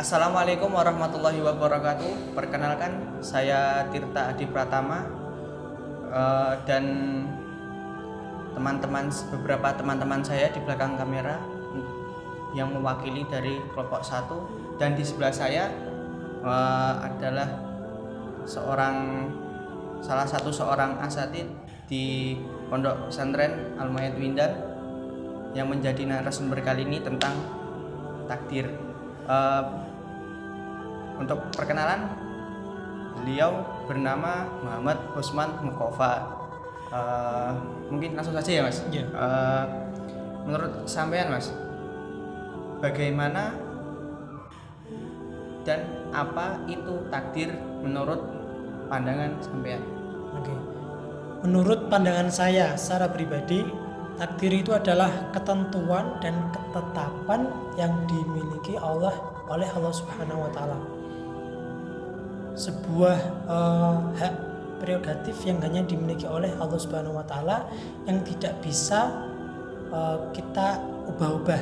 Assalamualaikum warahmatullahi wabarakatuh. Perkenalkan, saya Tirta Adi Pratama, dan beberapa teman-teman saya di belakang kamera yang mewakili dari kelompok 1, dan di sebelah saya adalah salah satu seorang asatid di Pondok Pesantren Al-Mayat Windar yang menjadi narasumber kali ini tentang takdir. Untuk perkenalan, beliau bernama Muhammad Husman Mukofa. Mungkin langsung saja ya, Mas. Ya. Menurut sampean, Mas, bagaimana dan apa itu takdir menurut pandangan sampean? Oke. Menurut pandangan saya secara pribadi, takdir itu adalah ketentuan dan ketetapan yang dimiliki oleh Allah Subhanahu wa taala. Sebuah hak prerogatif yang hanya dimiliki oleh Allah Subhanahu wa taala yang tidak bisa kita ubah-ubah.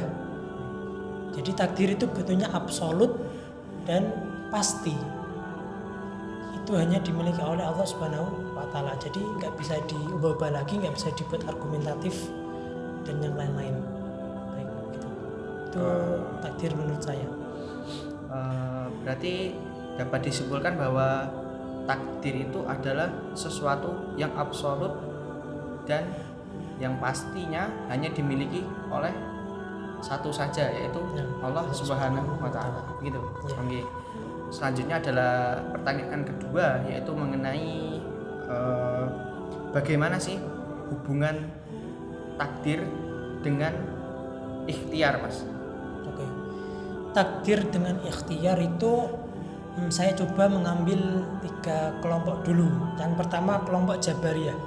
Jadi takdir itu betulnya absolut dan pasti. Itu hanya dimiliki oleh Allah Subhanahu wa taala. Jadi nggak bisa diubah-ubah lagi, nggak bisa dibuat argumentatif dan yang lain-lain. Baik, gitu. Itu takdir menurut saya. Berarti dapat disimpulkan bahwa takdir itu adalah sesuatu yang absolut dan yang pastinya hanya dimiliki oleh satu saja, yaitu Ya, Allah Subhanahu wa taala. Gitu. Ya. Oke. Selanjutnya adalah pertanyaan kedua, yaitu mengenai bagaimana sih hubungan takdir dengan ikhtiar, Mas? Oke. Takdir dengan ikhtiar itu saya coba mengambil 3 kelompok dulu. Yang pertama kelompok Jabariyah.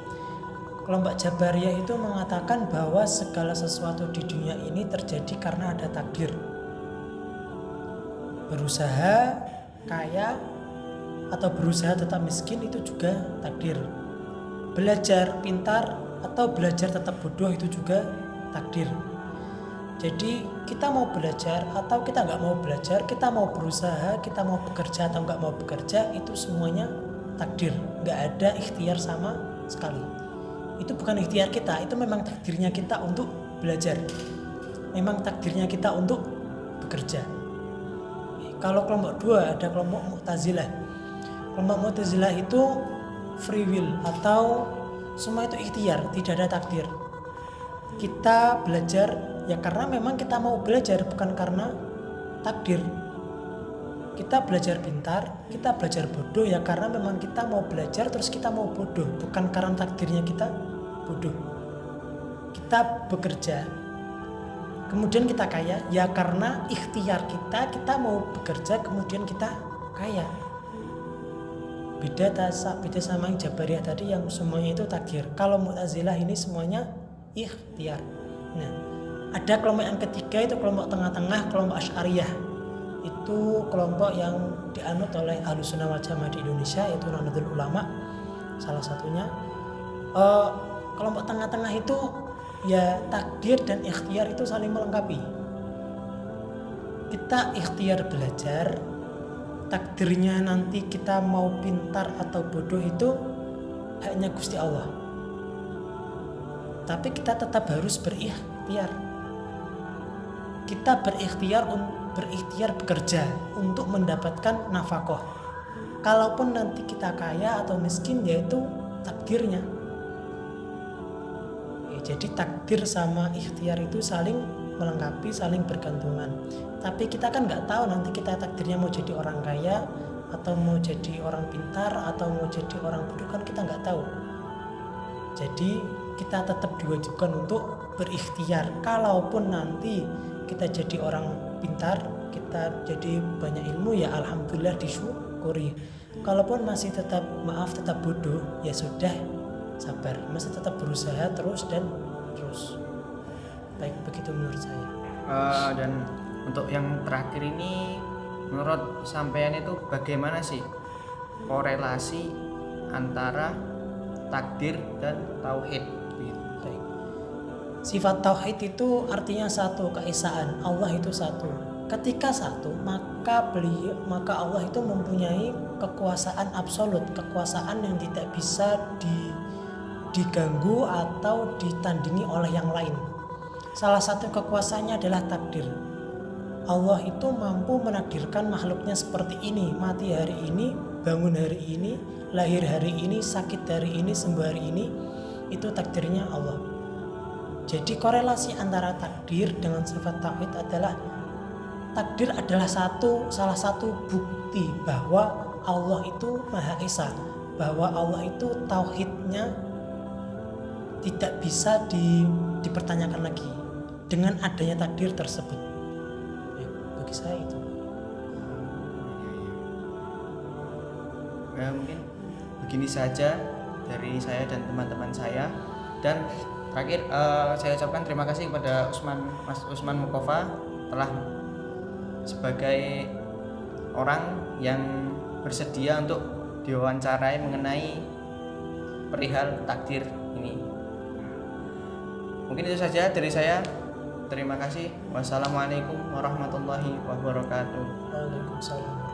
Kelompok Jabariyah itu mengatakan bahwa segala sesuatu di dunia ini terjadi karena ada takdir. Berusaha kaya atau berusaha tetap miskin itu juga takdir. Belajar pintar atau belajar tetap bodoh itu juga takdir. Jadi kita mau belajar atau kita nggak mau belajar, kita mau berusaha, kita mau bekerja atau nggak mau bekerja, itu semuanya takdir. Nggak ada ikhtiar sama sekali. Itu bukan ikhtiar kita, itu memang takdirnya kita untuk belajar. Memang takdirnya kita untuk bekerja. Kalau kelompok 2 ada kelompok Mu'tazilah. Kelompok Mu'tazilah itu free will atau semua itu ikhtiar, tidak ada takdir. Kita belajar ya karena memang kita mau belajar, bukan karena takdir. Kita belajar pintar, kita belajar bodoh ya karena memang kita mau belajar terus kita mau bodoh, bukan karena takdirnya kita bodoh. Kita bekerja, kemudian kita kaya ya karena ikhtiar kita mau bekerja kemudian kita kaya. Beda sama yang Jabariyah tadi yang semuanya itu takdir. Kalau Mu'tazilah ini semuanya ikhtiar. Nah, ada kelompok yang ketiga, itu kelompok tengah-tengah, kelompok Asy'ariyah. Itu kelompok yang dianut oleh Ahlussunnah wal Jamaah di Indonesia, yaitu Nahdlatul Ulama salah satunya. Kelompok tengah-tengah itu ya takdir dan ikhtiar itu saling melengkapi. Kita ikhtiar belajar, takdirnya nanti kita mau pintar atau bodoh itu haknya Gusti Allah. Tapi kita tetap harus berikhtiar. Kita berikhtiar bekerja untuk mendapatkan nafkah. Kalaupun nanti kita kaya atau miskin, yaitu takdirnya. Jadi takdir sama ikhtiar itu saling melengkapi, saling bergantungan. Tapi kita kan nggak tahu nanti kita takdirnya mau jadi orang kaya atau mau jadi orang pintar atau mau jadi orang bodoh, kan kita nggak tahu. Jadi kita tetap diwajibkan untuk berikhtiar. Kalaupun nanti kita jadi orang pintar, kita jadi banyak ilmu, ya alhamdulillah disyukuri. Kalaupun masih tetap bodoh, ya sudah, sabar, masih tetap berusaha terus dan terus. Baik, begitu menurut saya. Dan untuk yang terakhir ini, menurut sampean itu bagaimana sih korelasi antara takdir dan tauhid? Baik. Sifat tauhid itu artinya satu, keesaan. Allah itu satu. Ketika satu, maka Allah itu mempunyai kekuasaan absolut, kekuasaan yang tidak bisa diganggu atau ditandingi oleh yang lain. Salah satu kekuasaannya adalah takdir. Allah itu mampu menakdirkan makhluknya seperti ini, mati hari ini, bangun hari ini, lahir hari ini, sakit hari ini, sembuh hari ini. Itu takdirnya Allah. Jadi korelasi antara takdir dengan sifat tauhid adalah takdir adalah salah satu bukti bahwa Allah itu Maha Esa, bahwa Allah itu tauhidnya tidak bisa dipertanyakan lagi dengan adanya takdir tersebut. Ya, bagi saya itu. Ya, mungkin begini saja dari saya dan teman-teman saya. Dan terakhir saya ucapkan terima kasih kepada Mas Usman Mukofa telah sebagai orang yang bersedia untuk diwawancarai mengenai perihal takdir ini. Mungkin itu saja dari saya. Terima kasih. Wassalamualaikum warahmatullahi wabarakatuh. Waalaikumsalam.